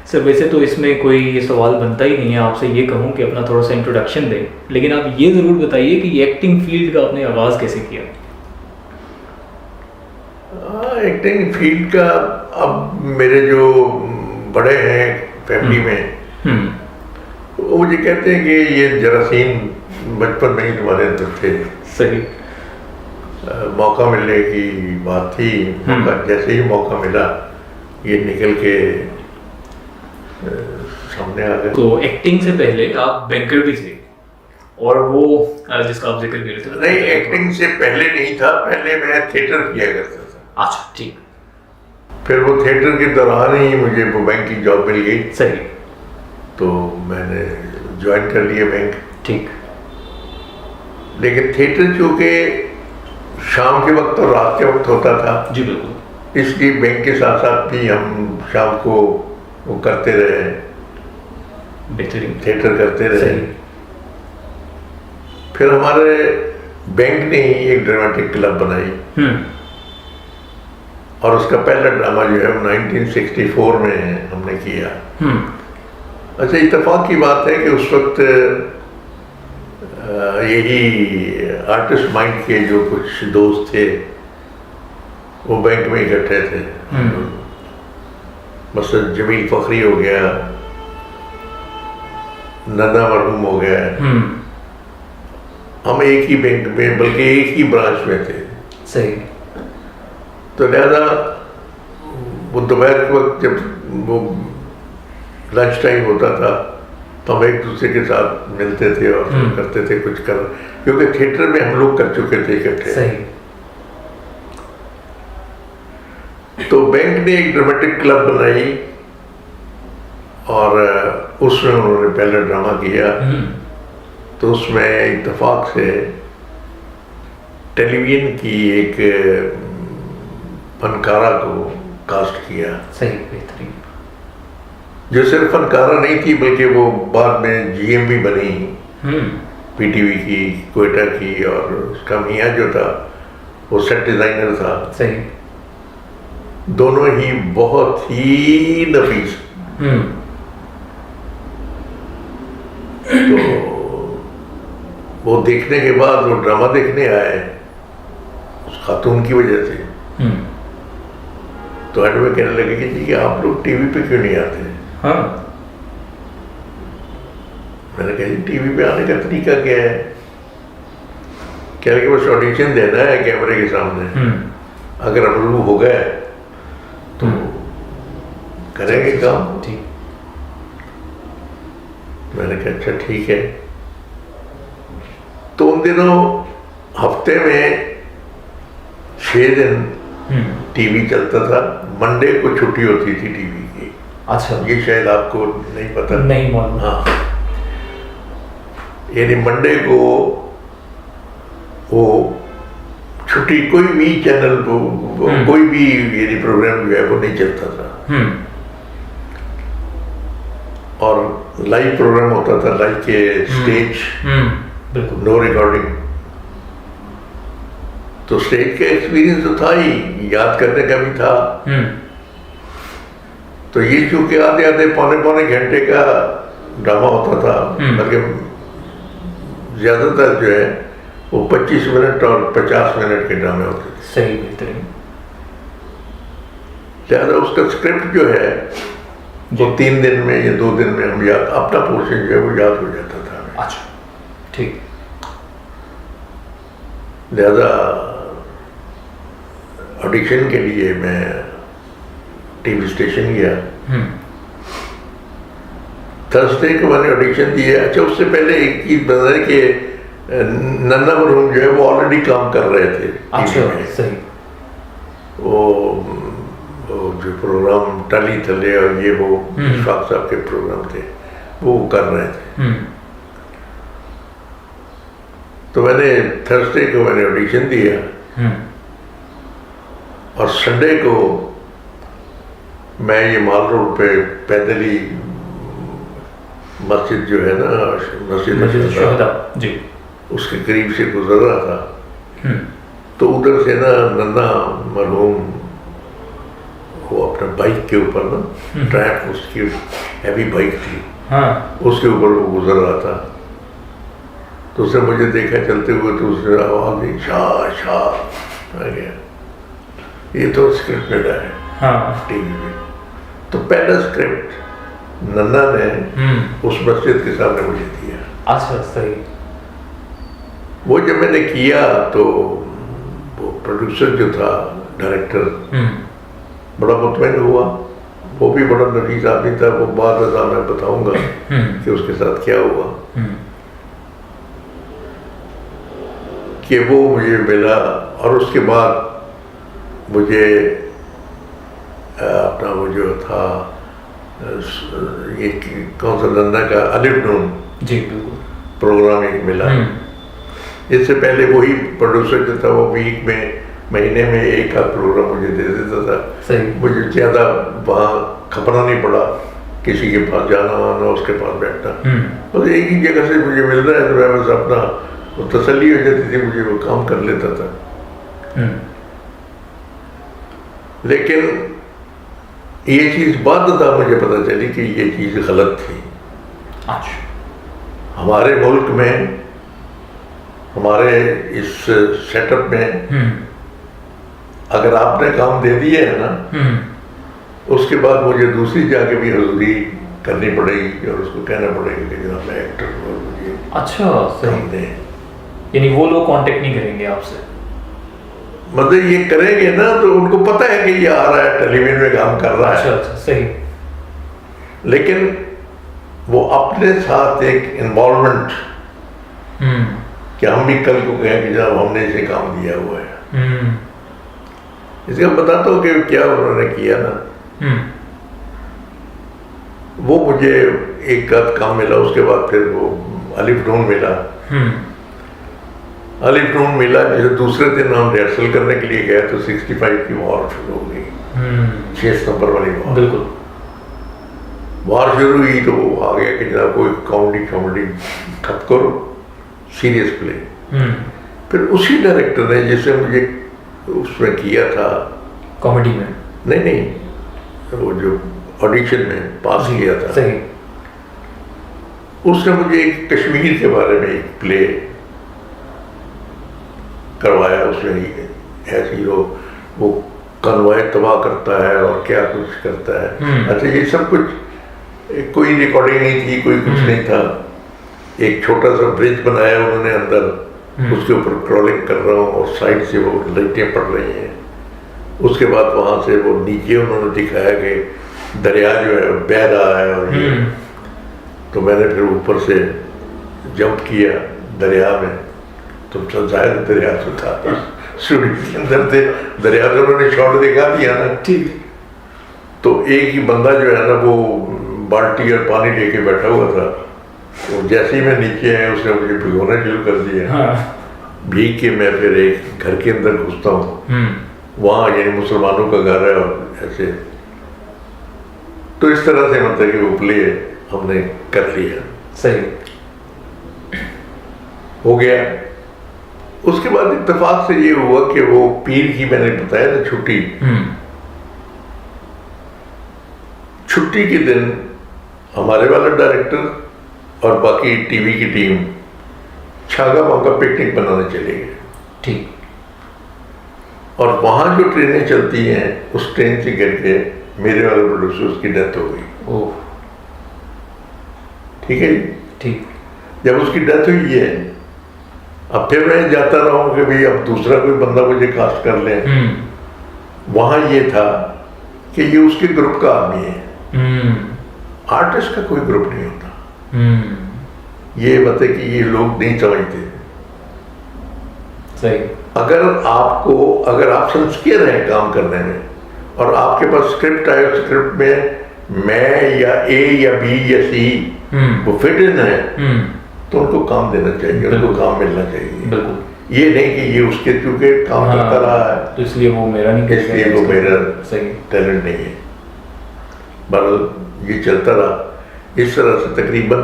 Sir वैसे तो इसमें कोई ये सवाल बनता ही नहीं है, आपसे ये कहूँ कि अपना थोड़ा सा इंट्रोडक्शन दें, लेकिन आप ये ज़रूर बताइए कि एक्टिंग फील्ड का आपने आगाज़ कैसे किया? एक्टिंग फील्ड का, अब मेरे जो बड़े हैं फैमिली में, वो मुझे कहते हैं कि ये जरासीम बचपन में ही तुम्हारे अंदर थे। सही। मौका मिलने की बात थी, जैसे ही मौका मिला ये निकल के सामने आ गए। तो एक्टिंग से पहले आप बैंकर भी थे, और वो जिसका आप जिक्र कर रहे थे? नहीं, एक्टिंग से पहले नहीं था, पहले मैं थिएटर किया करता था। अच्छा, ठीक। फिर वो थिएटर के दौरान ही मुझे वो बैंक की जॉब मिल गई। सही। तो मैंने ज्वाइन कर लिया बैंक। ठीक। लेकिन थिएटर चूँकि शाम के वक्त और रात के वक्त होता था, जी बिल्कुल, इसलिए बैंक के साथ साथ भी हम शाम को वो करते रहे, बेहतरीन थिएटर करते रहे। फिर हमारे बैंक ने ही एक ड्रामेटिक क्लब बनाई, और उसका पहला ड्रामा जो है 1964 में हमने किया। अच्छा, इत्तेफाक की बात है कि उस वक्त यही आर्टिस्ट माइंड के जो कुछ दोस्त थे वो बैंक में इकट्ठे थे। मसलन जमील फखरी हो गया, नन्ना मरहूम हो गया, हम एक ही बैंक में, बल्कि एक ही ब्रांच में थे। सही। तो लिहाजा वो दोपहर के वक्त जब वो लंच टाइम होता था तो हम एक दूसरे के साथ मिलते थे और करते थे कुछ कर, क्योंकि थिएटर में हम लोग कर चुके थे इकट्ठे। सही। तो बैंक ने एक ड्रामेटिक क्लब बनाई और उसमें उन्होंने पहला ड्रामा किया। तो उसमें इत्तेफाक से टेलीविजन की एक फनकारा को कास्ट किया। सही, बेहतरीन। जो सिर्फ फनकारा नहीं थी, बल्कि वो बाद में जीएम भी बनी, पीटीवी की, कोयटा की, और उसका मियाँ जो था वो सेट डिजाइनर था। सही। दोनों ही बहुत ही नफीस। तो वो देखने के बाद वो ड्रामा देखने आए उस खातून की वजह से। तो एंड में कहने लगे कि जी आप लोग टीवी पे क्यों नहीं आते? हाँ। मैंने कहा जी टीवी पे आने का तरीका क्या है? कह लगे बस ऑडिशन देना है कैमरे के सामने, अगर अप्रूव हो गए तो करेंगे काम। ठीक। मैंने कहा अच्छा ठीक है। तो उन दिनों हफ्ते में 6 दिन टीवी चलता था, मंडे को छुट्टी होती थी टीवी की। अच्छा, ये शायद आपको नहीं पता। नहीं मालूम। हाँ, यानी मंडे को वो छुट्टी, कोई भी चैनल को कोई भी यानी प्रोग्राम जो है वो नहीं चलता था। और लाइव प्रोग्राम होता था, लाइव के स्टेज, बिल्कुल, नो रिकॉर्डिंग। तो स्टेज का एक्सपीरियंस तो था ही, याद करने का भी था। तो ये चूंकि आधे आधे पौने घंटे का ड्रामा होता था, बल्कि ज्यादातर जो है वो 25 मिनट और 50 मिनट के ड्रामे होते थे। सही, बेहतरीन। लिहाजा उसका स्क्रिप्ट जो है वो 3 दिन में या 2 दिन में हम याद, अपना पोर्शन जो है वो याद हो जाता था हमें। अच्छा, ठीक। लिहाजा ऑडिशन के लिए मैं टीवी स्टेशन गया। थर्सडे को मैंने ऑडिशन दिया। अच्छा, उससे पहले एक चीज बता दें कि नन्ना मरहूम जो है वो ऑलरेडी काम कर रहे थे। अच्छा, सही। वो जो प्रोग्राम टली थले और ये वो इशफाक साहब के प्रोग्राम थे वो कर रहे थे। तो मैंने थर्सडे को मैंने ऑडिशन दिया और संडे को मैं ये माल रोड पे पैदल ही मस्जिद जो है ना, मस्जिद शोहदा जी, उसके करीब से गुजर रहा था। तो उधर से ना नन्ना मरहूम वो अपने बाइक के ऊपर ना, ट्रैम्प उसकी हैवी बाइक थी, हाँ उसके ऊपर वो गुजर रहा था। तो उसने मुझे देखा चलते हुए, तो उसने आवाज़ दी, शाह शाह आ गया। ये तो स्क्रिप्ट मिला है हाँ टीवी में। तो पहला स्क्रिप्ट नन्ना ने उस मस्जिद के सामने मुझे दिया। अच्छा सही। वो जब मैंने किया तो वो प्रोड्यूसर जो था, डायरेक्टर, बड़ा मुतमईन हुआ। वो भी बड़ा नफीस आदमी था। वो बाद में मैं बताऊंगा कि उसके साथ क्या हुआ। कि वो मुझे मिला और उसके बाद मुझे अपना वो जो था ये कौन सा नन्ना का अलिफ नून जी बिल्कुल प्रोग्राम एक मिला। इससे पहले वही प्रोड्यूसर जो था वो वीक में, महीने में एक आध प्रोग्राम मुझे दे देता था। सही। मुझे ज़्यादा वहाँ खपना नहीं पड़ा, किसी के पास जाना आना, उसके पास बैठना। बस एक ही जगह से मुझे मिल रहा है तो मैं बस अपना वो तसल्ली हो जाती थी, मुझे वो काम कर लेता था। लेकिन ये चीज़ बाद में मुझे पता चली कि ये चीज़ गलत थी। अच्छा। हमारे मुल्क में, हमारे इस सेटअप में अगर आपने काम दे दिए है ना, उसके बाद मुझे दूसरी जाके भी हजूरी करनी पड़ेगी और उसको कहना पड़ेगा कि जनाब मैं एक्टर हूँ और मुझे अच्छा काम सही। दें। यानी वो लोग कांटेक्ट नहीं करेंगे आपसे? मतलब ये करेंगे ना तो उनको पता है कि ये आ रहा है, टेलीविजन में काम कर रहा अच्छा है। अच्छा सही। लेकिन वो अपने साथ एक इन्वॉल्वमेंट कि हम भी कल को कहें कि जनाब हमने इसे काम दिया हुआ है। इसलिए हम बताता हूँ कि क्या उन्होंने किया ना। वो मुझे एक आध काम मिला, उसके बाद फिर वो अलिफ नून मिला। अलिफ नून मिला, जैसे दूसरे दिन हम रिहर्सल करने के लिए गए तो 65 की वॉर शुरू हो गई। 6 सितंबर वाली वॉर। बिल्कुल। वॉर शुरू हुई तो वो आ गया कि जनाब कोई कॉमेडी खत्म करो, सीरियस प्ले। फिर उसी डायरेक्टर ने जिसे मुझे उसमें किया था कॉमेडी में, नहीं वो जो ऑडिशन में पास किया था, सही। उसने मुझे एक कश्मीर के बारे में एक प्ले करवाया। उसमें ऐसी वो कन्वॉय तबाह करता है और क्या कुछ करता है। अच्छा ये सब कुछ, कोई रिकॉर्डिंग नहीं थी, कोई कुछ नहीं था। एक छोटा सा ब्रिज बनाया उन्होंने अंदर, उसके ऊपर क्रॉलिंग कर रहा हूँ और साइड से वो लाइटें पड़ रही हैं। उसके बाद वहाँ से वो नीचे उन्होंने दिखाया कि दरिया जो है बह रहा है और ये। तो मैंने फिर ऊपर से जंप किया दरिया में। तो जाहिर दरिया तो था, स्टूडियो के अंदर थे, दरिया तो उन्होंने शॉट दिखा दिया ना। ठीक। तो एक ही बंदा जो है ना वो बाल्टी और पानी लेके बैठा हुआ था। तो जैसे ही मैं नीचे आया उसने मुझे भिगोना शुरू कर दिया। भीग के मैं फिर एक घर के अंदर घुसता हूँ। वहाँ यानी मुसलमानों का घर है और ऐसे। तो इस तरह से मतलब कि वो प्ले हमने कर लिया। सही। हो गया। उसके बाद इत्तेफाक से ये हुआ कि वो पीर की मैंने बताया ना छुट्टी के दिन हमारे वाला डायरेक्टर और बाकी टीवी की टीम छागा मांगा पिकनिक बनाने चले गए। ठीक। और वहाँ जो ट्रेनें चलती हैं उस ट्रेन से गिर के मेरे वाले प्रोड्यूसर उसकी डेथ हो गई। ओह। ठीक है जी। ठीक। जब उसकी डेथ हुई है, अब फिर मैं जाता रहा हूँ कि भाई अब दूसरा कोई बंदा मुझे कास्ट कर ले। वहाँ ये था कि ये उसके ग्रुप का आदमी है। आर्टिस्ट का कोई ग्रुप नहीं होता। ये मतलब कि ये लोग नहीं समझते। सही। अगर आप संस्कृत हैं काम करने में और आपके पास स्क्रिप्ट आए, स्क्रिप्ट में मैं या ए या बी या सी वो फिट इन है, तो उनको काम देना चाहिए, उनको काम मिलना चाहिए। बिल्कुल। ये नहीं कि ये उसके चूंकि काम करता रहा है तो इसलिए वो मेरा नहीं, इसलिए वो मेरा सही टैलेंट नहीं है। बस ये चलता रहा। इस तरह से तकरीबन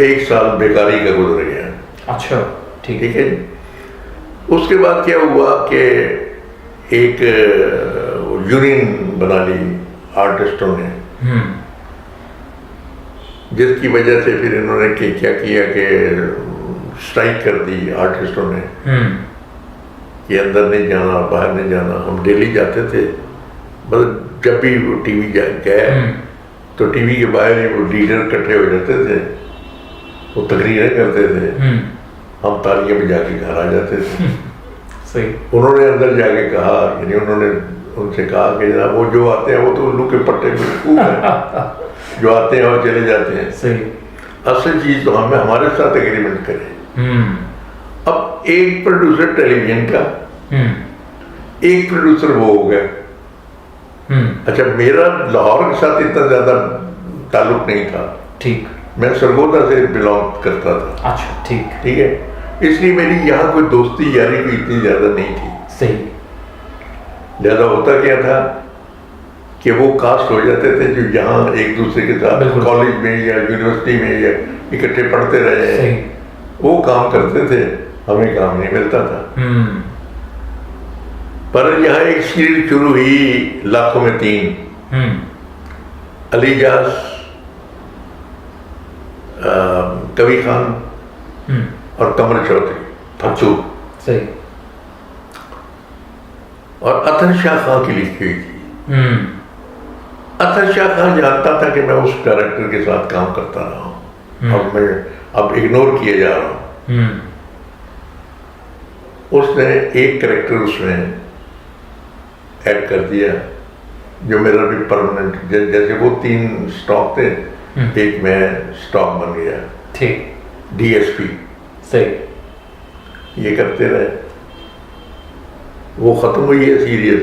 1 साल बेकारी का गुजर गया। अच्छा। ठीक है। उसके बाद क्या हुआ कि एक वो यूनियन बना ली आर्टिस्टों ने, हम्म, जिसकी वजह से फिर इन्होंने क्या किया कि स्ट्राइक कर दी आर्टिस्टों ने कि अंदर नहीं जाना, बाहर नहीं जाना। हम डेली जाते थे, मतलब जब भी वो टीवी गए तो टीवी के बाहर ही वो लीडर इकट्ठे हो जाते थे, वो तकरीरें करते थे, हम तालियां बजा के घर आ जाते थे। सही। उन्होंने अंदर जाके कहा, यानी उन्होंने उनसे कहा कि जनाब वो जो आते हैं वो तो उल्लू के पट्टे में खूब है, जो आते हैं और चले जाते हैं। सही। असल चीज तो हमें हमारे साथ एग्रीमेंट करें। अब एक प्रोड्यूसर टेलीविजन का, एक प्रोड्यूसर वो हो गया। अच्छा, मेरा लाहौर के साथ इतना ज्यादा ताल्लुक नहीं था। ठीक। मैं सरगोदा से बिलोंग करता था। अच्छा, ठीक। ठीक है, इसलिए मेरी यहाँ कोई दोस्ती यारी भी इतनी ज्यादा नहीं थी। सही। ज्यादा होता क्या था कि वो कास्ट हो जाते थे जो यहाँ एक दूसरे के साथ कॉलेज में या यूनिवर्सिटी में या इकट्ठे पढ़ते रहे हैं, वो काम करते थे, हमें काम नहीं मिलता था। पर यहाँ एक सीरीज शुरू हुई लाखों में 3, अलीजाज, कवि खान और कमर चौधरी, फचू। सही। और अतर शाह खां की लिखी हुई थी। अतर शाह खां जानता था कि मैं उस डायरेक्टर के साथ काम करता रहा हूँ और मैं अब इग्नोर किए जा रहा हूँ। उसने एक कैरेक्टर उसमें ऐड कर दिया जो मेरा भी परमानेंट, जैसे वो 3 स्टॉक थे, एक मैं स्टॉक बन गया। ठीक। डीएसपी। सही। ये करते रहे, वो खत्म हुई है सीरियल,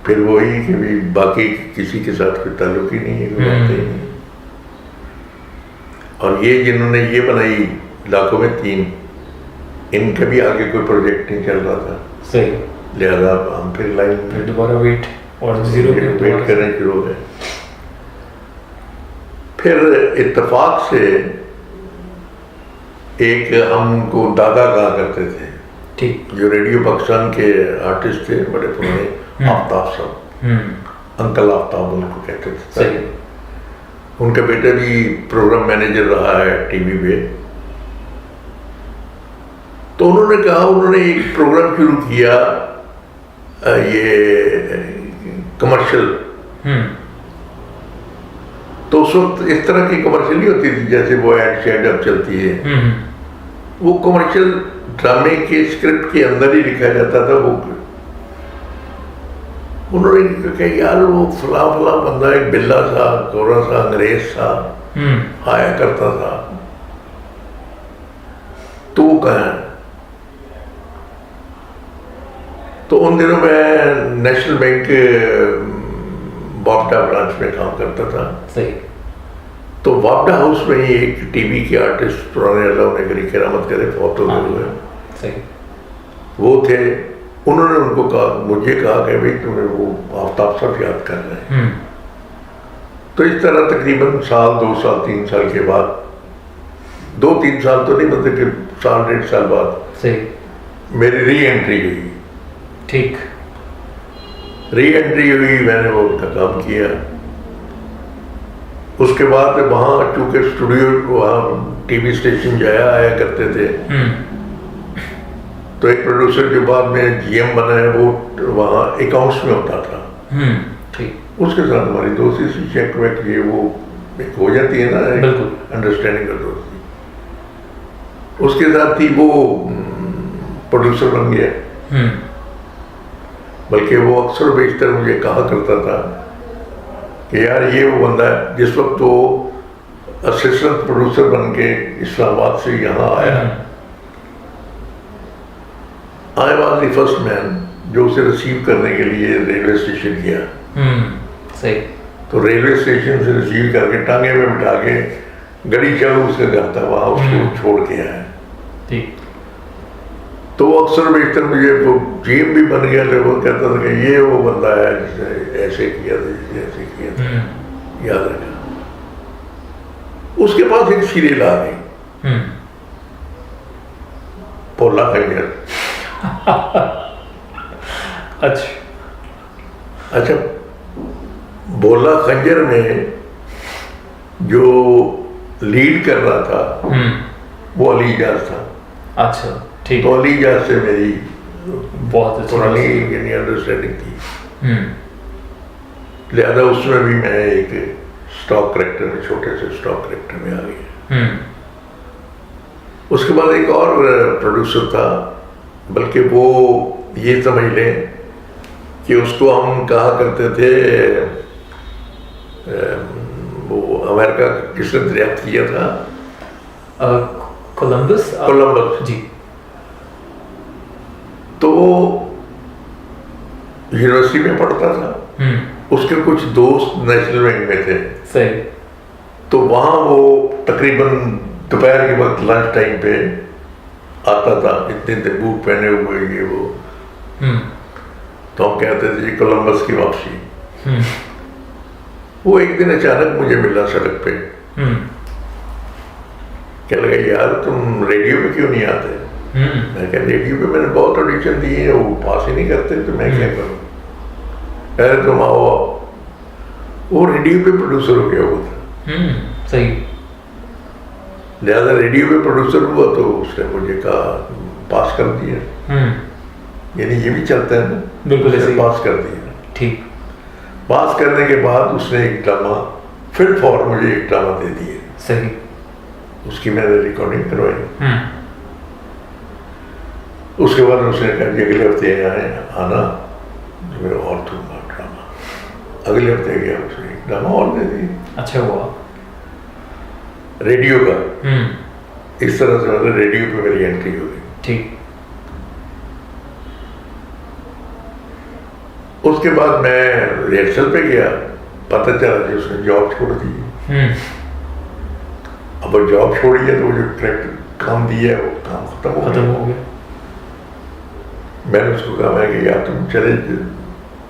फिर वही कि भी बाकी किसी के साथ कोई ताल्लुक ही नहीं है, कोई बात ही नहीं। और ये जिन्होंने ये बनाई लाखों में 3, इनका भी आगे कोई प्रोजेक्ट नहीं चल रहा था। सही। लिहाजा हम फिर लाइन फिर दोबारा वेट और जीरो वेट करने शुरू हो गए। फिर इत्तेफाक से एक हमको दादा कहा करते थे, ठीक, जो रेडियो पाकिस्तान के आर्टिस्ट थे बड़े पुराने, आफ्ताब साहब, अंकल आफ्ताब उनको कहते थे। सही। उनका बेटा भी प्रोग्राम मैनेजर रहा है टीवी पे। तो उन्होंने कहा, उन्होंने एक प्रोग्राम शुरू किया, ये कमर्शियल। तो उस वक्त इस तरह की कमर्शियल नहीं होती थी जैसे वो एड शेड अब चलती है। वो कमर्शियल ड्रामे के स्क्रिप्ट के अंदर ही लिखा जाता था। वो उन्होंने कहा यार वो फला फला बंदा एक बिल्ला सा, गोरा सा, अंग्रेज सा आया करता था, तो वो कहा। तो उन दिनों मैं नेशनल बैंक वापडा ब्रांच में काम करता था। सही। तो वापडा हाउस में ही एक टीवी के आर्टिस्ट पुराने, अल्लाह उन्हें करी करामत करे, फौत हो गए। सही। वो थे, उन्होंने उनको कहा, मुझे कहा कि भाई तुम्हें वो आफ्ताब साहब याद कर रहे हैं। तो इस तरह तकरीबन साल, 2 साल, 3 साल के बाद, 2-3 साल तो नहीं, मतलब कि 1.5 साल बाद सही मेरी री एंट्री हुई। ठीक। री एंट्री हुई, मैंने वो उनका काम किया। उसके बाद वहाँ चूँकि स्टूडियो, वहाँ टीवी स्टेशन जाया आया करते थे, तो एक प्रोड्यूसर जो बाद में जीएम बना है वो वहाँ अकाउंट्स में होता था। ठीक। उसके साथ हमारी दोस्ती सी, चेक वेक ये वो हो जाती है ना, अंडरस्टैंडिंग का दोस्ती। उसके साथ ही वो प्रोड्यूसर बन गया। बल्कि वो अक्सर बेशतर मुझे कहा करता था कि यार ये वो बंदा है, जिस वक्त वो असिस्टेंट प्रोड्यूसर बन के इस्लामाबाद से यहाँ आया, I was the first man जो उसे रिसीव करने के लिए रेलवे स्टेशन गया। सही। तो रेलवे स्टेशन से रिसीव करके टांगे में बिठा के गड़ी चालू उसका घर था, वहाँ उसको छोड़ के आया। ठीक। तो वो अक्सर बेशतर मुझे वो जीएम भी बन गया था, वो कहता था कि ये वो बंदा है जिसने ऐसे किया था, जिसने ऐसे किया था, याद रखा। उसके पास एक सीरियल आ गई, पोला खंजर। अच्छा। अच्छा, बोला खंजर में जो लीड कर रहा था वो अली इजाज था। अच्छा, ठीक। तो अली इजाज से मेरी बहुत अच्छी पुरानी बात यानी अंडरस्टैंडिंग थी, है। लिहाजा उसमें भी मैं एक स्टॉक करेक्टर में, छोटे से स्टॉक करेक्टर में आ गया। उसके बाद एक और प्रोड्यूसर था, बल्कि वो ये समझ लें कि उसको हम कहा करते थे, वो अमेरिका किसने दरियाफ्त किया था? कोलंबस। कोलंबस जी। तो यूनिवर्सिटी में पढ़ता था, उसके कुछ दोस्त नेशनल बैंक में थे। सही। तो वहाँ वो तकरीबन दोपहर के वक्त लंच टाइम पे आता था, इतने बूट पहने हुए ये वो। तो हम कहते थे जी कोलंबस की वापसी। वो एक दिन अचानक मुझे मिला सड़क पे, क्या लगा यार तुम रेडियो पे क्यों नहीं आते? मैं कहा रेडियो पे मैंने बहुत ऑडिशन दिए हैं, वो पास ही नहीं करते, तो मैं क्या करूँ? अरे तुम आओ। वो रेडियो पे प्रोड्यूसर हो गया वो था। सही। लिहाजा रेडियो पे प्रोड्यूसर हुआ तो उसने मुझे कहा पास कर दिया। यानी ये भी चलता है ना, बिल्कुल ऐसे ही। पास कर दिया। ठीक। पास करने के बाद उसने एक ड्रामा फिट फॉर मुझे एक ड्रामा दे दिए। सही। उसकी मैंने रिकॉर्डिंग करवाई। उसके बाद उसने कहा कि अगले हफ्ते आना तो मैं और दूंगा ड्रामा। अगले हफ्ते गया, उसने एक ड्रामा और दे दिया। अच्छा हुआ। रेडियो का। इस तरह से मतलब रेडियो पे मेरी एंट्री हो गई। ठीक। उसके बाद मैं रिहर्सल पे गया, पता चला कि उसने जॉब छोड़ दी। अब वो जॉब छोड़ी है तो वो जो करेक्ट काम दिया है वो काम खत्म हो गया। मैंने उसको कहा, मैं कि यार तुम चले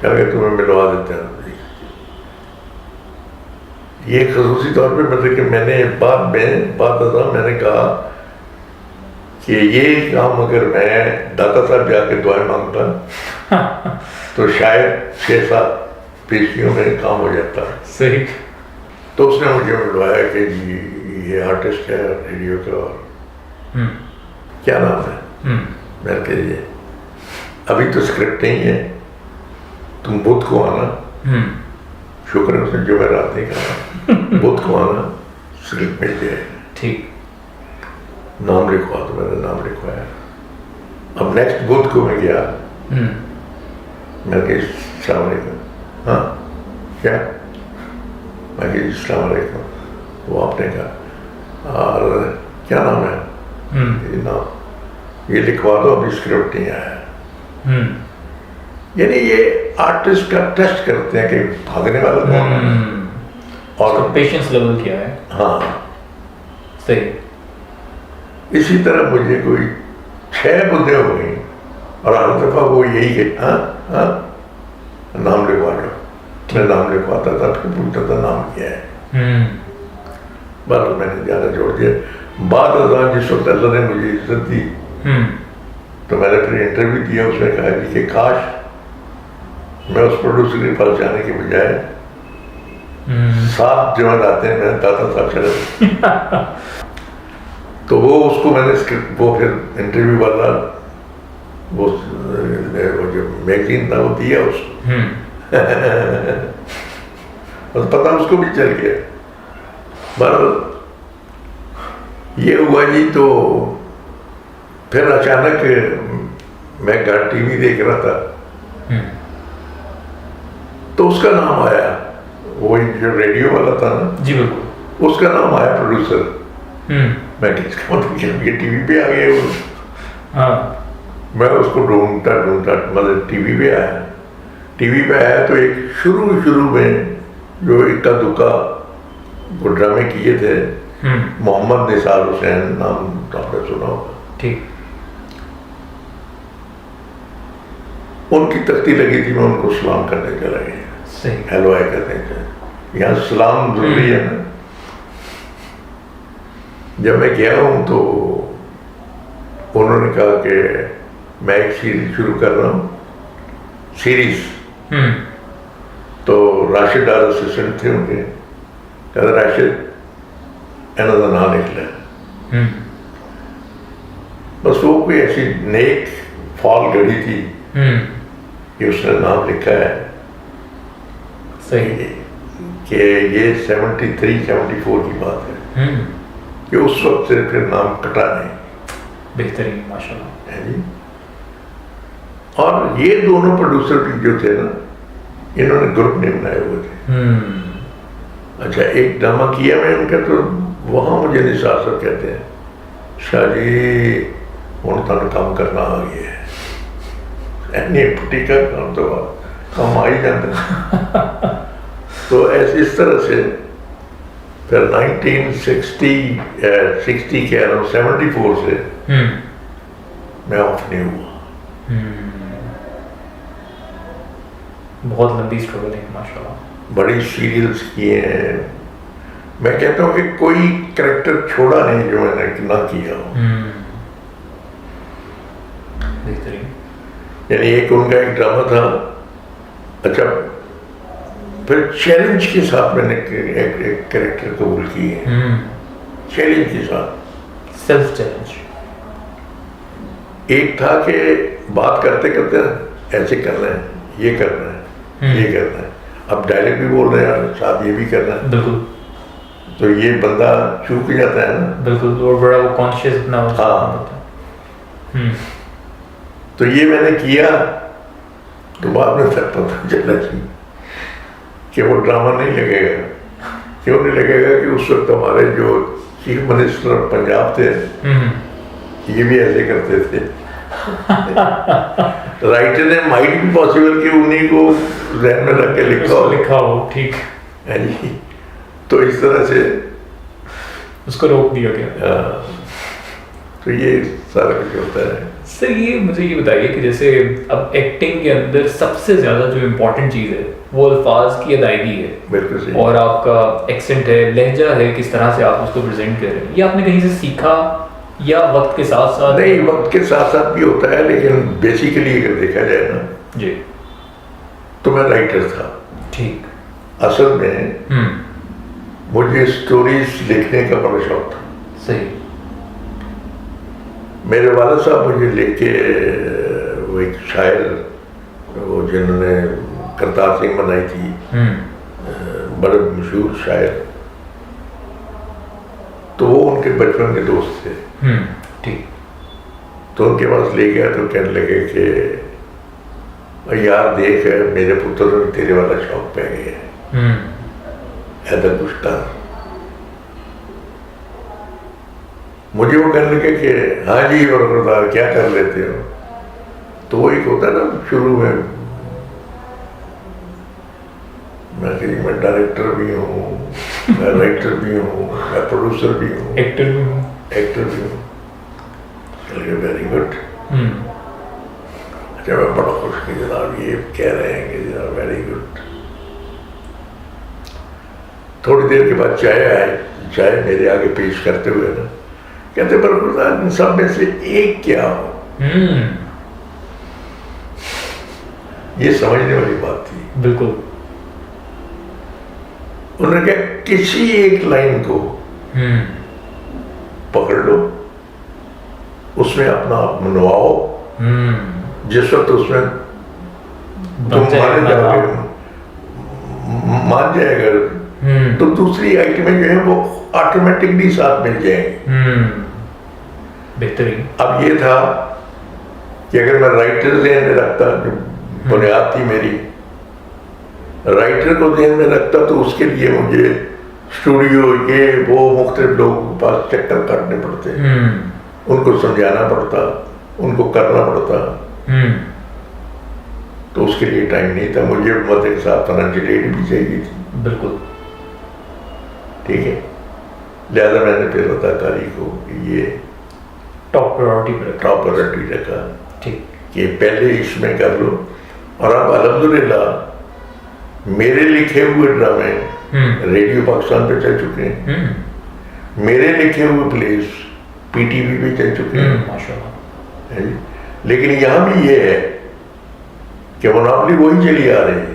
गए, तुम्हें मिलवा देते हैं। ये खसूसी तौर पे मतलब कि मैंने बात मैंने कहा कि ये काम अगर मैं दाता साहब जाके दुआएं मांगता तो शायद 6-7 पेशियों में काम हो जाता। सही। तो उसने मुझे बुलवाया कि जी ये आर्टिस्ट है रेडियो का, और क्या नाम है? मैंने कहा ये अभी तो स्क्रिप्ट नहीं है, तुम बुध को आना। शुक्र है उसने जुमेरात नहीं कहा, बुध को आना, स्क्रिप्ट मिल जाएगा। ठीक। नाम लिखवा, तो मैंने नाम लिखवाया। अब नेक्स्ट बुध को मैं गया, मैं कही अस्सलाम वालेकुम। हाँ क्या? मैं कही अस्सलाम वालेकुम। वो आपने कहा और क्या नाम है? ये नाम ये लिखवा दो, अभी स्क्रिप्ट नहीं आया। यानी ये आर्टिस्ट का टेस्ट करते हैं कि भागने वाला कौन है और पेशेंस लेवल क्या है। हाँ सही। इसी तरह मुझे कोई 6 बुद्धें हो गई और हर दफा वो यही है, हाँ नाम लिखवा दो। मैं नाम लिखवाता था, फिर पूछता था नाम क्या है। बस मैंने ज्यादा जोड़ दिया। बाद जिस वक्त अल्लाह ने मुझे इज्जत दी तो मैंने फिर इंटरव्यू दिया। उसने कहा जी कि काश मैं उस प्रोड्यूसर के पास जाने के बजाय 7 जवान आते हैं, मैं दाता साहब चले। तो वो उसको मैंने स्क्रिप्ट, वो फिर इंटरव्यू वाला वो जो मैगजीन था वो दिया उसको। और पता उसको भी चल गया। पर ये हुआ जी। तो फिर अचानक मैं घर टीवी देख रहा था तो उसका नाम आया, वो जो रेडियो वाला था ना जी बिल्कुल, उसका नाम आया प्रोड्यूसर। मैं किसका मतलब ये टीवी पे आ गया वो। हाँ। मैं उसको ढूंढता मतलब टीवी पे आया। टीवी पे आया तो एक शुरू में जो इक्का दुक्का वो ड्रामे किए थे, मोहम्मद निसार हुसैन नाम तो आपने सुना होगा। ठीक। उनकी तख्ती लगी थी, मैं उनको सलाम करने चला गया। सही। हेलो आए करने चला। यहाँ सलाम जरूरी है ना। जब मैं गया हूँ तो उन्होंने कहा कि मैं एक सीरीज शुरू कर रहा हूँ। सीरीज तो राशिद डार असिस्टेंट थे उनके, कहते राशिद इन्हों का नाम लिख लिया। बस वो कोई ऐसी नेक फॉल घड़ी थी कि उसने नाम लिखा है सही कि ये 73-74 की बात है कि उस वक्त से फिर नाम कटा नहीं। बेहतरीन माशाल्लाह है जी। और ये दोनों प्रोड्यूसर भी जो थे ना, इन्होंने ग्रुप नहीं बनाए हुए थे। अच्छा, एक ड्रामा किया मैं उनका, तो वहाँ मुझे निसार साहब कहते हैं, शाह जी हूँ तुम काम करना आ गया है, एनी पुटी का काम तो काम आ ही जाता। तो ऐसे इस तरह से फिर 1960 कह रहा हूँ 74 से मैं ऑफ नहीं हुआ। बहुत लंबी स्ट्रगल है माशाल्लाह। बड़ी सीरियल्स किए हैं। मैं कहता हूँ कि कोई कैरेक्टर छोड़ा नहीं जो मैंने ना किया हो। बेहतरीन। यानी एक उनका एक ड्रामा था, अच्छा फिर चैलेंज के साथ मैंने एक कैरेक्टर कबूल किए, चैलेंज के साथ, सेल्फ चैलेंज। एक था कि बात करते करते ऐसे करना है, ये करना है, ये करना है, अब डायलॉग भी बोल रहे हैं साथ ये भी करना है, बिल्कुल। तो ये बंदा चूक जाता है ना, बिल्कुल, और बड़ा वो कॉन्शियस अपना हाँ। तो ये मैंने किया, तो बाद में तक पता चला कि वो ड्रामा नहीं लगेगा। क्यों नहीं लगेगा कि उस वक्त हमारे जो चीफ मिनिस्टर ऑफ पंजाब थे, ये भी ऐसे करते थे। राइटर ने माइट भी पॉसिबल कि उन्हीं को जहन में रख के लिखा हो, ठीक है जी। तो इस तरह से उसको रोक दिया गया। तो ये सारा कुछ होता है। सर ये मुझे ये बताइए कि जैसे अब एक्टिंग के अंदर सबसे ज़्यादा जो इम्पोर्टेंट चीज़ है वो अल्फाज की अदायगी है। बिल्कुल सही। और आपका एक्सेंट है, लहजा है, किस तरह से आप उसको प्रेजेंट कर रहे हैं, ये आपने कहीं से सीखा या वक्त के साथ साथ? नहीं, वक्त के साथ साथ भी होता है, लेकिन बेसिकली अगर देखा जाए ना जी, तो मैं राइटर था। ठीक। असल में मुझे स्टोरीज लिखने का बड़ा शौक था। सही। मेरे वाला साहब मुझे लेके, वो एक शायर, वो जिन्होंने करतार सिंह बनाई थी, बड़े मशहूर शायर, तो वो उनके बचपन के दोस्त थे। ठीक। तो उनके पास ले गया तो कहने लगे कि यार देख, मेरे पुत्र ने तेरे वाला शौक पै गया, ऐसा कुछ कर। मुझे वो कहने लगे कि हाँ जी और सरदार क्या कर लेते हो। तो वो एक होता है ना शुरू में, मैं डायरेक्टर भी हूँ, मैं राइटर भी हूँ, मैं प्रोड्यूसर भी हूँ, एक्टर भी हूँ, वेरी गुड। अच्छा, मैं बड़ा खुश कि जनाब ये कह रहे हैं कि जनाब वेरी गुड। थोड़ी देर के बाद चाय आए, चाय मेरे आगे पेश करते हुए ना कहते, पर इन सब में से एक क्या हो। ये समझने वाली बात थी। बिल्कुल। उन्होंने कहा किसी एक लाइन को पकड़ लो, उसमें अपना आप मनवाओ, जिस वक्त उसमें तुम मान जाएगा तो दूसरी आइटमें जो है वो ऑटोमेटिकली साथ मिल जाएंगी। बेहतरीन। अब ये था कि अगर मैं राइटर ज़हन में रखता, जो बुनियाद थी मेरी, राइटर को ध्यान में रखता, तो उसके लिए मुझे स्टूडियो ये वो मुख्तलिफ लोगों के पास चक्कर काटने पड़ते, उनको समझाना पड़ता, उनको करना पड़ता। तो उसके लिए टाइम नहीं था। मुझे मत के साथ फाइनेंशियल एड भी चाहिए थी। बिल्कुल। ठीक है, लिहाजा मैंने फिर अदाकारी को ये टॉप प्रायोरिटी रखा। ठीक। कि पहले इसमें कर लो। और अब अल्हम्दुलिल्लाह मेरे लिखे हुए ड्रामे रेडियो पाकिस्तान पे चल चुके हैं, मेरे लिखे हुए प्लेस पीटीवी पे चल चुके हैं, माशाल्लाह। लेकिन यहाँ भी ये है कि मोनोपोली वही चली आ रही है।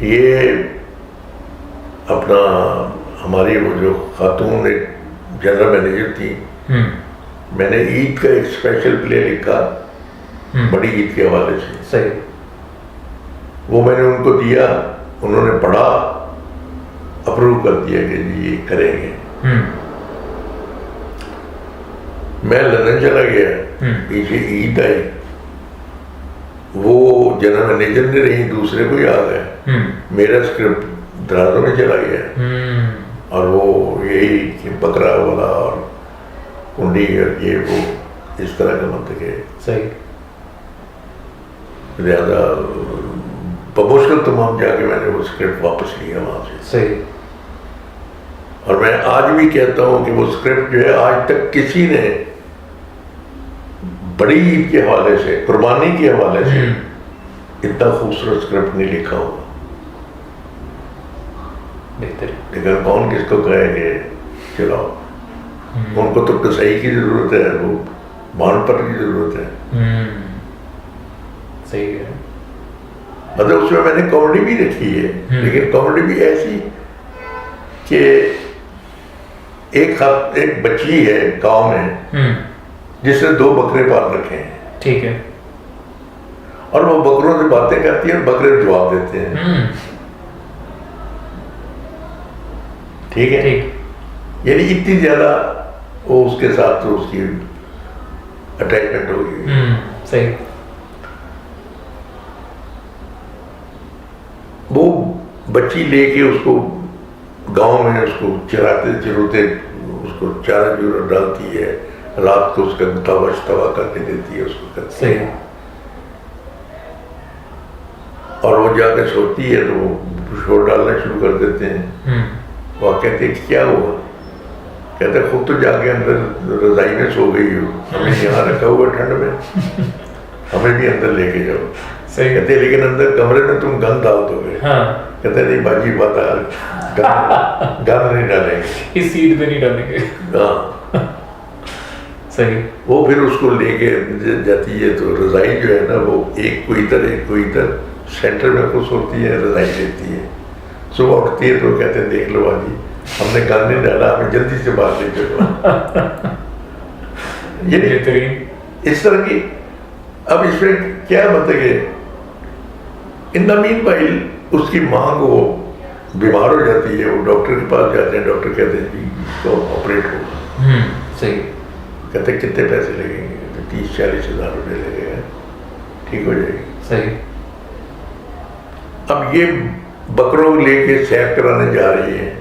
ये अपना हमारी वो जो खातून एक जनरल मैनेजर थी, मैंने ईद का एक स्पेशल प्ले लिखा बड़ी ईद के हवाले से। सही। वो मैंने उनको दिया, उन्होंने पढ़ा, अप्रूव कर दिया कि जी ये करेंगे। मैं लंदन चला गया, पीछे ईद आई, वो जनरल मैनेजर ने रही, दूसरे को ही आ गया, मेरा स्क्रिप्ट दराजों में चला गया। और वो यही कि बकरा वाला और कुंडी और ये वो इस तरह का मंतक है। सही। ज़्यादा बमुश्किल तमाम जाके मैंने वो स्क्रिप्ट वापस लिया वहाँ से। सही। और मैं आज भी कहता हूँ कि वो स्क्रिप्ट जो है आज तक किसी ने बड़ी ईद के हवाले से, कुर्बानी के हवाले से इतना खूबसूरत स्क्रिप्ट नहीं लिखा होगा। लेकिन कौन किसको कहे कि चलाओ, उनको तो कसाई की जरूरत है, वो बाणपट की जरूरत है। सही है। मतलब उसमें मैंने कॉमेडी भी रखी है, लेकिन कॉमेडी भी ऐसी कि एक बच्ची है गांव में जिसने 2 बकरे पाल रखे हैं। ठीक है। और वो बकरों से बातें करती है और बकरे जवाब देते हैं। ठीक है। ठीक। यानी इतनी ज्यादा वो उसके साथ तो उसकी अटैचमेंट हो गई। सही। वो बच्ची लेके उसको गांव में उसको चराते चरोते उसको चारा चूरा डालती है, रात को उसका तवा करके देती है उसको करती सही। है। और वो जाके सोती है तो वो शोर डालना शुरू कर देते हैं। वो कहते हैं क्या हुआ? कहते खुद तो जाके अंदर रजाई में सो गई हो, हमें यहाँ रखा हुआ ठंड में, हमें भी अंदर लेके जाओ। सही। कहते लेकिन अंदर कमरे में तुम गंद डाल दोगे। हाँ। कहते नहीं बाजी बात गंद नहीं डालेंगे, इस सीट पे नहीं डालेंगे। हाँ। सही। वो फिर उसको लेके जाती है तो रजाई जो है ना वो एक को इधर सेंटर में खुश होती है, रजाई लेती है। सुबह उठती है तो कहते हैं देख लो बाजी हमने गंद नहीं डाला, हमें जल्दी से बाहर ले चलो। ये इस तरह की। अब इसमें क्या मतलब है, इन द मीनवाइल उसकी माँ को बीमार हो जाती है, वो डॉक्टर के पास जाते हैं, डॉक्टर कहते हैं जी इसको ऑपरेट होगा। सही। कहते हैं कितने पैसे लगेंगे? तो 30-40 हज़ार रुपये लगेगा, ठीक हो जाएगी। सही। अब ये बकरों को लेके सैर कराने जा रही है,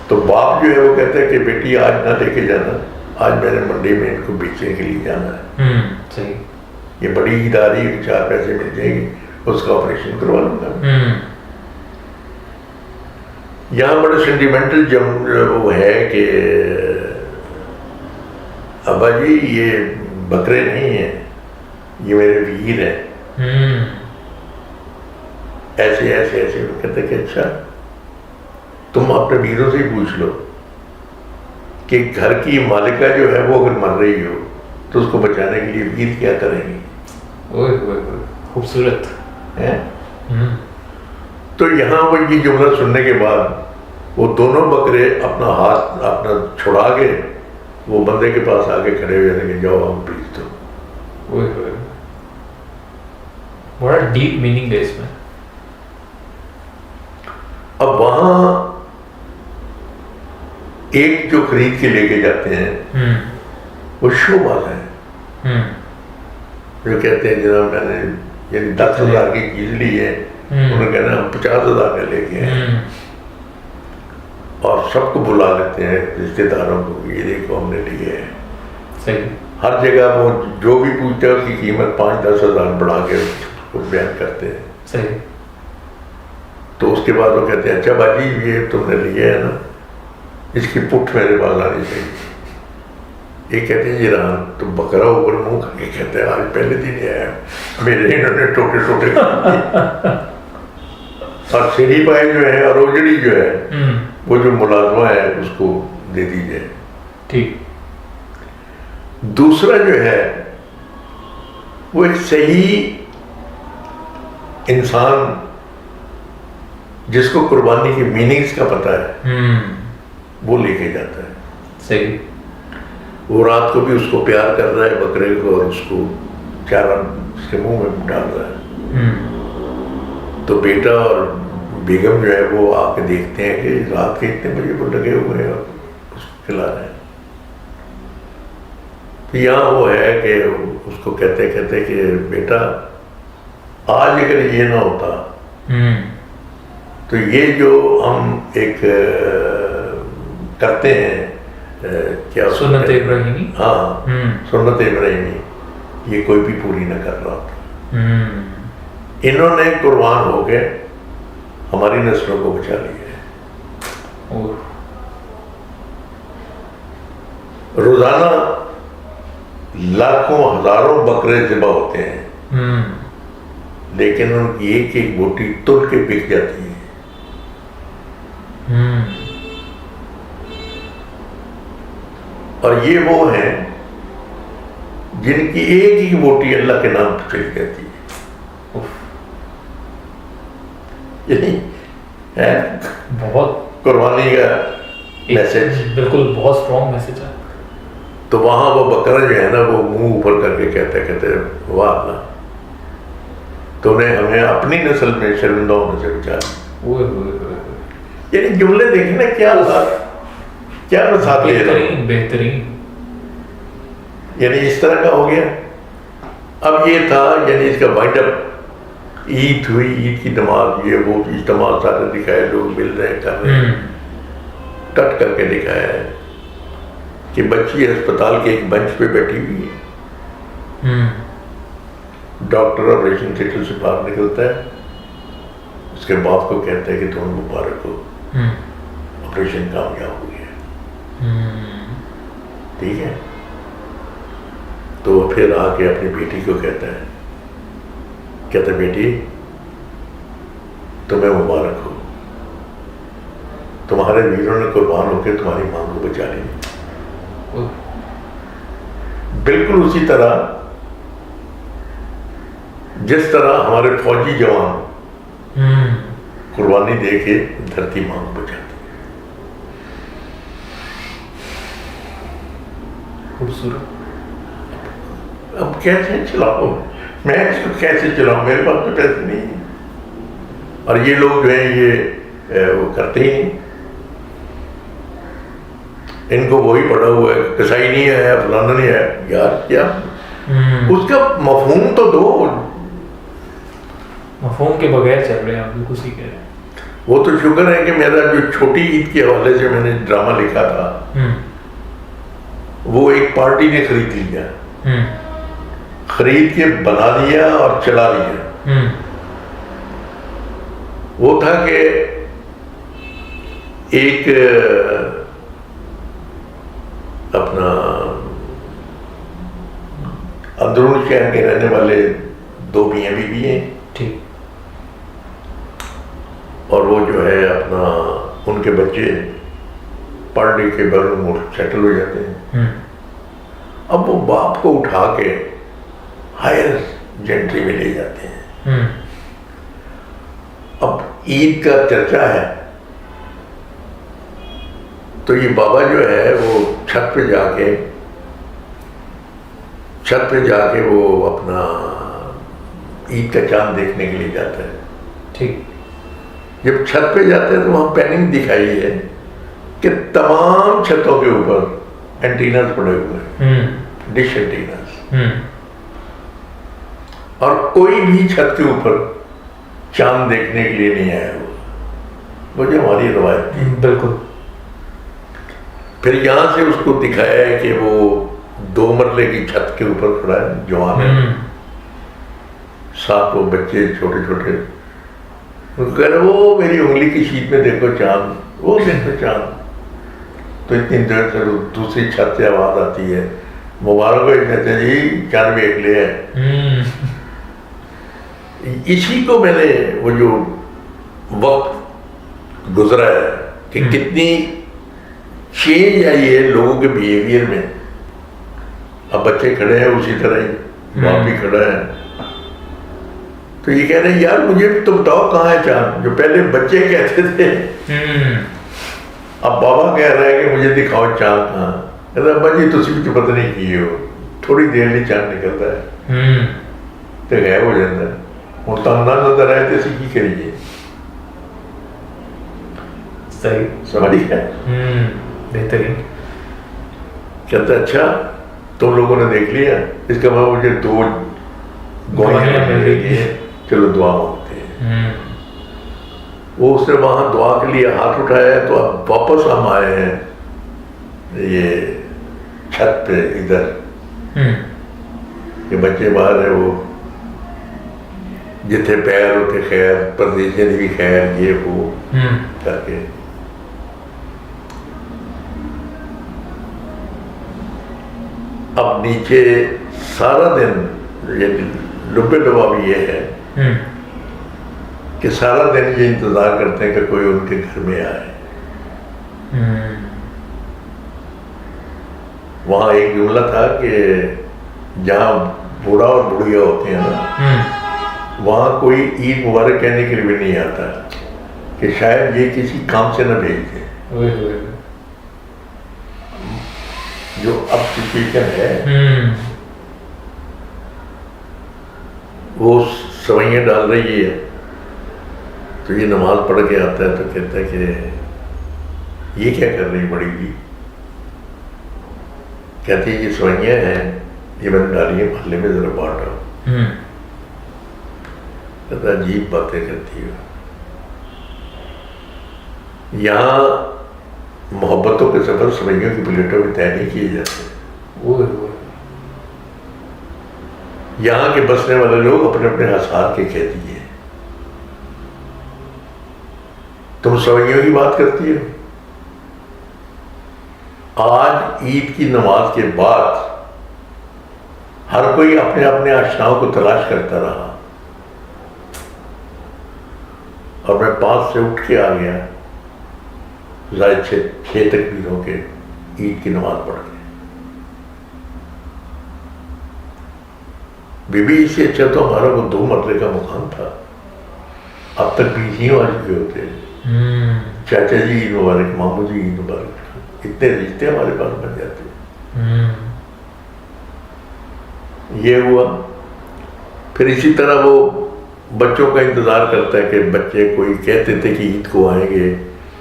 तो बाप जो है वो कहता है कि बेटी आज ना लेके जाना, आज मैंने मंडी में इनको बेचने के लिए जाना है। सही। ये बड़ी ईद आ रही है, 4 पैसे मिल जाएंगे, उसका ऑपरेशन करवा लूंगा। यहाँ बड़े सेंटिमेंटल वो है कि अब्बा जी ये बकरे नहीं है, ये मेरे वीर हैं। ऐसे ऐसे ऐसे कहते कि अच्छा तुम अपने वीरों से ही पूछ लो कि घर की मालिका जो है वो अगर मर रही हो तो उसको बचाने के लिए वीर क्या करेंगे। खूबसूरत है। तो यहाँ वो ये जुमला सुनने के बाद वो दोनों बकरे अपना हाथ अपना छुड़ा के वो बंदे के पास आके खड़े हुए थे कि जाओ हम प्लीज दो। बड़ा डीप मीनिंग है इसमें। अब वहां एक जो खरीद के लेके जाते हैं वो शोबाज है, जो कहते हैं जनाब मैंने यानी 10,000 की चीज ली है, उन्होंने कहना हम 50,000 का लेके हैं, और सबको बुला लेते हैं रिश्तेदारों को, ये देखो हमने लिए है। सही। हर जगह वो जो भी पूछते हैं उसकी कीमत 5-10 हज़ार बढ़ा के उसको बयान करते हैं। सही। तो उसके बाद वो कहते हैं अच्छा बाजी ये तुमने लिए है ना, इसकी पुठ मेरे पास आनी चाहिए। ये कहते हैं ये रान तो बकरा ऊपर मुंह करके कहते हैं आज पहले दिन ही आया मेरे, इन्होंने टोटे टोटे और सीढ़ी पाए जो है और ओजड़ी जो है वो जो मुलाजमा है उसको दे दीजिए। ठीक। दूसरा जो है वो एक सही इंसान जिसको कुर्बानी की मीनिंग्स का पता है वो लेके जाता है। सही। वो रात को भी उसको प्यार कर रहा है बकरे को, और उसको चारा उसके मुंह में डाल रहा है। तो बेटा और बेगम जो है वो आके देखते हैं कि रात के इतने बजे को लगे हुए हैं और उसको खिला रहे हैं। तो यहाँ वो है कि उसको कहते कहते कि बेटा आज अगर ये ना होता तो ये जो हम एक करते हैं क्या सुन्नत इब्राहिमी। हाँ, सुन्नत इब्राहिमी, ये कोई भी पूरी ना कर रहा होता। इन्होंने कुर्बान हो गए, हमारी नस्लों को बचा लिया है। रोजाना लाखों हजारों बकरे ज़िबा होते हैं, लेकिन उनकी एक एक बोटी तुल के बिक जाती है। और ये वो हैं जिनकी एक ही बोटी अल्लाह के नाम पर चली जाती है। यानी है बहुत कुर्बानी का मैसेज, बिल्कुल बहुत स्ट्रॉन्ग मैसेज है। तो वहां वो बकरा जो है ना वो मुंह ऊपर करके कहते कहते वाह अल्लाह, तूने हमें अपनी नस्ल में शर्मिंदा होने से बचाया। यानी जुमले देखना क्या क्या बसाते हैं, बेहतरीन बेहतरीन। यानी इस तरह का हो गया। अब ये था, यानी इसका वाइंड अप, ईद हुई, ईद की नमाज, ये वो इज्तिमा सारे दिखाए, लोग मिल रहे हैं, कर रहे हैं, कट करके दिखाया है कि बच्ची अस्पताल के एक बेंच पे बैठी हुई है, डॉक्टर ऑपरेशन थिएटर से बाहर निकलता है, उसके बाप को कहता है कि तुम्हें मुबारक हो, ऑपरेशन कामयाब हो गया। ठीक है। तो फिर आके अपनी बेटी को कहता है बेटी तुम्हें मुबारक हो, तुम्हारे वीरों ने कुर्बान होकर तुम्हारी मां को बचा ली। बिल्कुल उसी तरह जिस तरह हमारे फौजी जवान कुर्बानी दे के धरती मां को बचाते। खूबसूरत। अब कैसे चलाओ, मैं इसको कैसे चलाऊं, मेरे पास तो पैसे नहीं है। और ये लोग जो है ये वो करते ही नहीं, इनको वही पड़ा हुआ है, कसाई नहीं है, फलाना नहीं है। यार क्या उसका मफहूम तो दो। मफहूम के बगैर चल रहे हैं आप, बिल्कुल सीख रहे हैं। वो तो शुक्र है कि मेरा जो छोटी ईद के हवाले से मैंने ड्रामा लिखा था वो एक पार्टी ने खरीद लिया, खरीद के बना दिया और चला लिया। वो था कि एक अपना अंदरून शहर के रहने वाले दो मियाँ बीवी हैं, ठीक, और वो जो है अपना उनके बच्चे पढ़ लिख के बड़े सेटल हो जाते हैं। अब वो बाप को उठा के हायर जेंट्री में ले जाते हैं। अब ईद का चर्चा है तो ये बाबा जो है वो छत पे जाके वो अपना ईद का चांद देखने के लिए जाता है। ठीक। जब छत पे जाते हैं तो वहां पैनिंग दिखाई है कि तमाम छतों के ऊपर एंटीनास पड़े हुए हैं, डिश एंटीनास, और कोई भी छत के ऊपर चांद देखने के लिए नहीं आया वो जो हमारी रवायत थी। बिल्कुल। फिर यहाँ से उसको दिखाया है कि वो 2 मरले की छत के ऊपर खड़ा है, जवान है, साथ वो बच्चे छोटे छोटे, कह रहे वो मेरी उंगली की शीट में देखो चांद, वो देखो चांद। तो इतनी देर से दूसरी छत से आवाज आती है, मुबारक हो कहते जी चांद देख लिया है। इसी को मैंने वो जो वक्त गुजरा है कि कितनी चेंज आई है लोगों के बिहेवियर में। अब बच्चे खड़े हैं उसी तरह ही, बाप भी खड़ा है, तो ये कह रहे हैं यार मुझे तो बताओ कहाँ है चांद, जो पहले बच्चे कहते थे अब बाबा कह रहे हैं कि मुझे दिखाओ चांद कहाँ। कहता अब्बा जी तुम भी तो पता नहीं किए हो, थोड़ी देर में चांद निकलता है तो गायब हो जाता है, हूँ तो ना नजर आए तो असी की करिए। सही, समझ गया? बेहतरीन। कहता अच्छा तुम लोगों ने देख लिया, इसका मतलब मुझे 2 गवाहियां मिल गई हैं, चलो दुआ मांगते हैं। वो उसने वहां दुआ के लिए हाथ उठाया तो अब वापस हम आए हैं ये छत पे इधर, ये बच्चे बाहर है, वो जिथे पैर उठे खैर, परदेसियों की भी खैर, ये वो करके अब नीचे सारा दिन ये लुबे लुबा भी ये है कि सारा दिन ये इंतजार करते हैं कि कोई उनके घर में आए। वहां एक जुमला था कि जहाँ बूढ़ा और बुढ़िया होते हैं ना, वहां कोई ईद मुबारक कहने के लिए भी नहीं आता कि शायद ये किसी काम से न भेजते, जो अब सिचुएशन है वो सवैयां डाल रही है, तो ये नमाज पढ़ के आता है तो कहता है कि ये क्या कर रही बड़ी जी। कहती है ये सवैयां हैं, ये मैंने डाली है मोहल्ले में, जरा बांटो। कहता अजीब बातें करती हो, यहाँ मोहब्बतों के सफर सवैयों की प्लेटों में तय नहीं किए जाते। यहाँ के बसने वाले लोग अपने अपने हसार के कैदी हैं। तुम सवैयों की बात करती हो। आज ईद की नमाज के बाद हर कोई अपने अपने आशनाओं को तलाश करता रहा और मैं 5 से उठ के आ गया, जायद 6 तकबीरों के ईद की नमाज पढ़ के। बीबी इससे अच्छा तो हमारा वो 2 मरले का मकान था, अब तक 20 ही आ चुके होते। चाचा जी ईद मुबारक, मामू जी ईद मुबारक, इतने रिश्ते हमारे पास बन जाते। ये हुआ। फिर इसी तरह वो बच्चों का इंतजार करता है कि बच्चे कोई कहते थे कि ईद को आएंगे,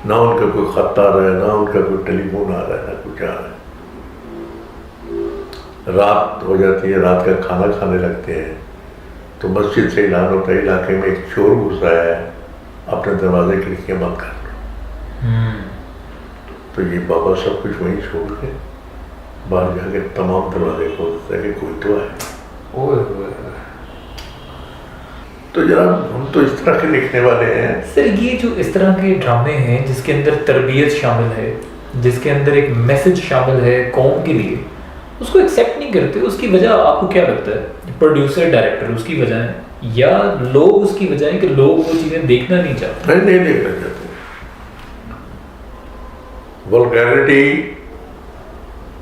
ना उनका कोई खत आ रहा है, ना उनका कोई टेलीफोन आ रहा है, ना कुछ आ रहा है। रात हो जाती है, रात का खाना खाने लगते हैं तो मस्जिद से ऐलान होता है इलाके में एक चोर घुस रहा है, अपने दरवाजे खिड़कियाँ बंद कर लो। तो ये बाबा सब कुछ वहीं छोड़ के बाहर जाके तमाम दरवाजे खोलते हैं कि कोई तो है। तो जनाब हम तो इस तरह के लिखने वाले हैं। सर ये जो इस तरह के ड्रामे हैं जिसके अंदर तरबियत शामिल है, जिसके अंदर एक मैसेज शामिल है कौम के लिए, उसको एक्सेप्ट नहीं करते, उसकी वजह आपको क्या लगता है? प्रोड्यूसर डायरेक्टर उसकी वजह है या लोग उसकी वजह है कि लोग वो चीज़ें देखना नहीं चाहते? नहीं देखना चाहते। वल्गैरिटी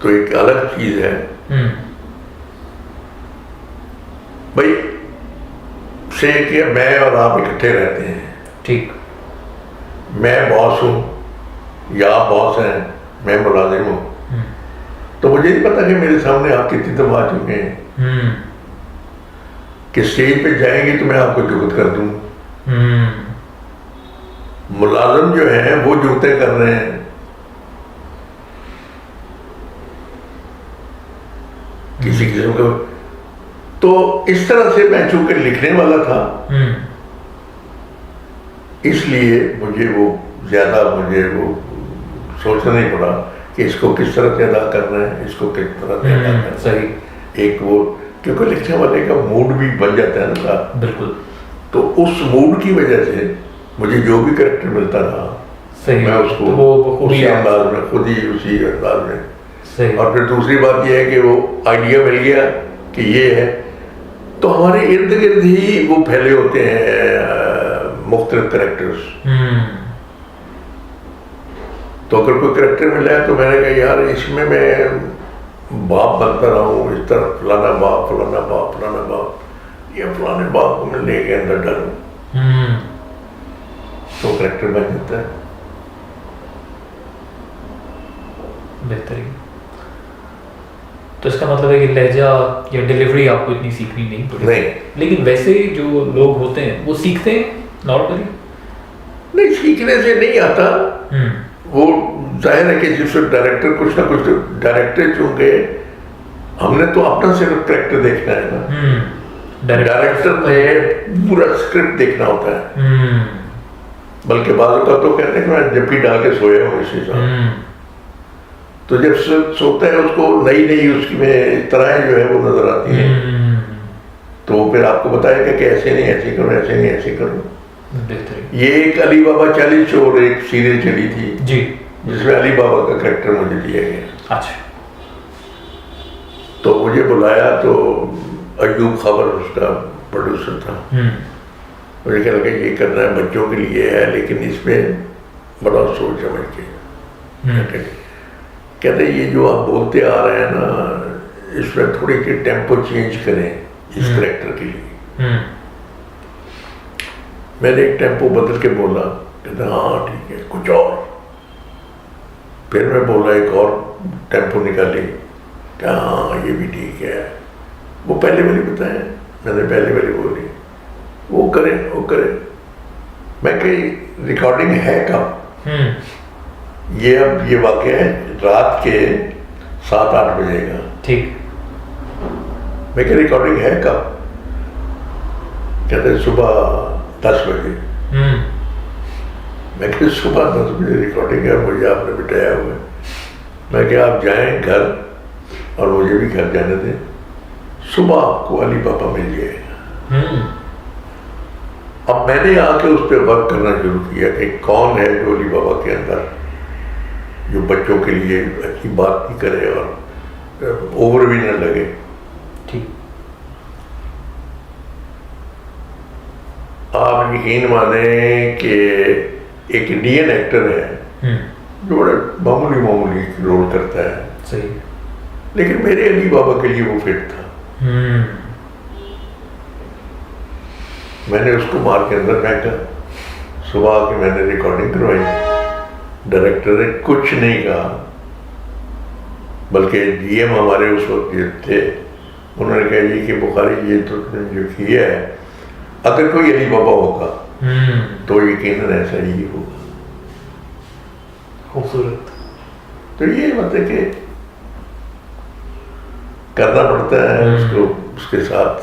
तो एक अलग चीज है भाई। से कि मैं और आप इकट्ठे रहते हैं, ठीक, मैं बॉस हूँ या आप बॉस हैं, मैं मुलाजिम हूँ, तो मुझे नहीं पता कि मेरे सामने आप कितनी दफा आ चुके हैं कि स्टेज पे जाएंगे तो मैं आपको जुगत कर दूँ। मुलाजिम जो है वो जुगतें कर रहे हैं। किसी किस्म का तो इस तरह से मैं चूंकि लिखने वाला था इसलिए मुझे वो ज्यादा सोचना नहीं पड़ा कि इसको किस तरह से अदा करना है, इसको किस तरह से अदा करना है। सही। एक वो क्योंकि लिखने वाले का मूड भी बन जाता है ना। बिल्कुल। तो उस मूड की वजह से मुझे जो भी कैरेक्टर मिलता रहा सही, मैं उसको तो वो उसी अंदाज में, खुद ही उसी अंदाज में। सही। और फिर दूसरी बात यह है कि वो आइडिया मिल गया कि ये है, तो हमारे इर्द गिर्द ही वो फैले होते हैं मुख्तलिफ कैरेक्टर्स। तो अगर कोई कैरेक्टर मिला है तो मैंने कहा यार इसमें मैं बाप बनता रहा हूँ, इस तरह फलाना बाप फलाना बाप फलाना बाप, ये फलाने बाप को मैं लेके अंदर डालूं, तो करेक्टर बन जाता है। बेहतरीन। तो इसका मतलब है कि लहजा या डिलीवरी आपको इतनी सीखनी नहीं पड़ी। नहीं, लेकिन वैसे जो लोग होते हैं वो सीखते हैं नॉर्मली। नहीं सीखने से नहीं आता, वो जाहिर है कि जिस डायरेक्टर कुछ ना कुछ, डायरेक्टर चूंकि हमने तो अपना सिर्फ करेक्टर देखना है ना, डायरेक्टर ने पूरा स्क्रिप्ट देखना होता है। बल्कि बाजू का तो कहते हैं कि मैं जब भी डाल के सोया हूँ इसी साथ, तो जब सोता है उसको नई नई उसकी में तरह जो है वो नजर आती है, तो वो फिर आपको बताएगा कि ऐसे नहीं ऐसे करो, ऐसे नहीं ऐसे करो। ये एक अली बाबा 40 चोर एक सीरियल चली थी जी, जिसमें अली बाबा का करेक्टर मुझे दिया गया। अच्छा। तो मुझे बुलाया, तो अयूब खबर उसका प्रोड्यूसर था। मुझे क्या लगा ये करना है, बच्चों के लिए है, लेकिन इसमें बड़ा सोच समझ के कहते ये जो आप बोलते आ रहे हैं ना, इसमें थोड़ी सी टेम्पो चेंज करें इस करेक्टर के लिए। मैंने एक टेम्पो बदल के बोला, कहते हाँ ठीक है, कुछ और। फिर मैं बोला एक और टेम्पो निकाली, क्या हाँ ये भी ठीक है। वो पहले वाली बताया, मैंने पहले वाली बोली, वो करें। मैं कही रिकॉर्डिंग है कब? ये अब ये वाक़या है रात के 7-8 बजे का। ठीक। मैं कह रिकॉर्डिंग है कब? कहते सुबह 10 बजे। मैं कह सुबह 10 बजे रिकॉर्डिंग है, मुझे आपने बिठाया हुआ है। मैं क्या आप जाएं घर और मुझे भी घर जाने दें, सुबह आपको अली बाबा मिल जाएगा। अब मैंने आके उस पर वर्क करना शुरू किया कि कौन है जो अली बाबा के अंदर जो बच्चों के लिए अच्छी बात भी करे और ओवर भी न लगे। ठीक। आप यकीन माने कि एक इंडियन एक्टर है जो बड़ा मामूली रोल करता है, सही, लेकिन मेरे अली बाबा के लिए वो फिट था। मैंने उसको मार के अंदर फेंका। सुबह आके मैंने रिकॉर्डिंग करवाई, डायरेक्टर ने कुछ नहीं कहा, बल्कि जीएम हमारे उस वक्त जो थे उन्होंने कहा जी कि बुखारी ये तो जो किया है, अगर कोई अली बाबा होगा तो यकीनन ऐसा ही होगा। खूबसूरत। तो ये मतलब कि करना पड़ता है उसको, उसके साथ।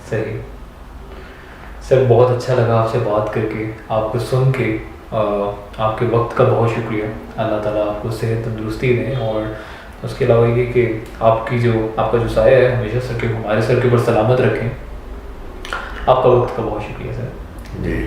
सही। सर बहुत अच्छा लगा आपसे बात करके, आपको सुन के। आपके वक्त का बहुत शुक्रिया। अल्लाह ताला आपको सेहत तंदुरुस्ती दें, और उसके अलावा ये कि आपका जो साया है हमेशा हमारे सर के ऊपर सलामत रखें। आपका वक्त का बहुत शुक्रिया सर। जी।